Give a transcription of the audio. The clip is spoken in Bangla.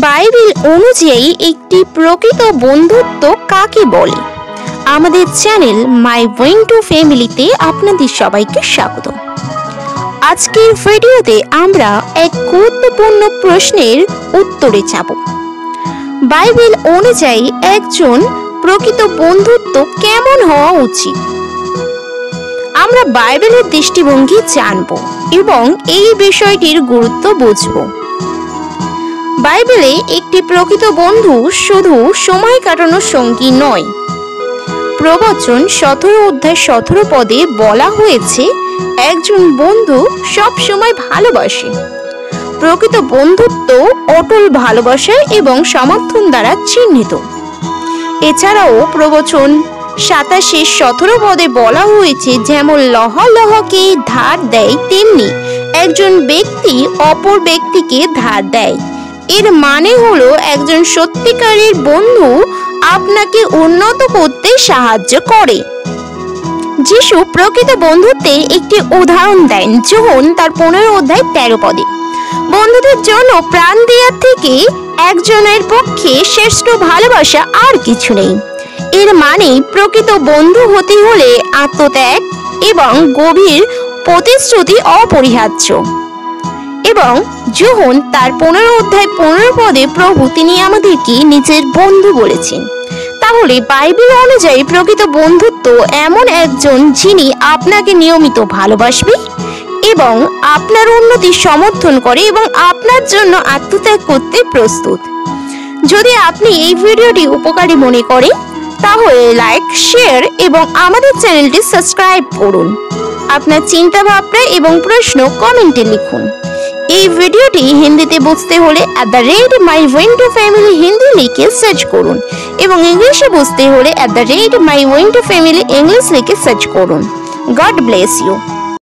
বাইবেল অনুযায়ী একটি প্রকৃত বন্ধুত্ব কাকে বলে? আমাদের চ্যানেল মাই ওয়েং টু ফ্যামিলিতে আপনাদের সবাইকে স্বাগত। আজকের ভিডিওতে আমরা এক গুরুত্বপূর্ণ প্রশ্নের উত্তরে যাব। বাইবেল অনুযায়ী একজন প্রকৃত বন্ধুত্ব কেমন হওয়া উচিত? আমরা বাইবেলের দৃষ্টিভঙ্গি জানব এবং এই বিষয়টির গুরুত্ব বুঝব। বাইবেলে একটি প্রকৃত বন্ধু শুধু সময় কাটানোর সঙ্গী নয়। প্রবচন 17 অধ্যায় 17 পদে বলা হয়েছে, একজন বন্ধু সব সময় ভালোবাসে। প্রকৃত বন্ধুত্ব অটল ভালোবাসা এবং সমর্থন দ্বারা চিহ্নিত। এছাড়াও প্রবচন 27:17 পদে বলা হয়েছে, যেমন লহকে ধার দেয় তেমনি একজন ব্যক্তি অপর ব্যক্তিকে ধার দেয়। এর মানে হলো একজন সত্যিকারের বন্ধু আপনাকে উন্নত করতে সাহায্য করে। যিশু প্রকৃত বন্ধুত্বের একটি উদাহরণ দেন যোহন তার 15 অধ্যায় 13 পদে। বন্ধুদের জন্য প্রাণ দেওয়ার থেকে একজনের পক্ষে শ্রেষ্ঠ ভালোবাসা আর কিছু নেই। এর মানে প্রকৃত বন্ধু হতে হলে আত্মত্যাগ এবং গভীর প্রতিশ্রুতি অপরিহার্য। এবং যোহন তার 15 অধ্যায় 15 পদে প্রভু তিনি আমাদেরকে নিজের বন্ধু বলেছেন। তাহলে বাইবেল অনুযায়ী প্রকৃত বন্ধুত্ব এমন একজন যিনি আপনাকে নিয়মিত ভালোবাসবে এবং আপনার উন্নতি সমর্থন করে এবং আপনার জন্য আত্মত্যাগ করতে প্রস্তুত। যদি আপনি এই ভিডিওটি উপকারী মনে করেন তাহলে লাইক, শেয়ার এবং আমাদের চ্যানেলটি সাবস্ক্রাইব করুন। আপনার চিন্তা ভাবনা এবং প্রশ্ন কমেন্টে লিখুন। এই ভিডিওটি হিন্দিতে বুঝতে হলে @my ওয়েং টু ফ্যামিলি হিন্দি লিখে সার্চ করুন এবং ইংলিশে বুঝতে হলে @my ওয়েং টু ফ্যামিলি ইংলিশ লিখে সার্চ করুন। God bless you.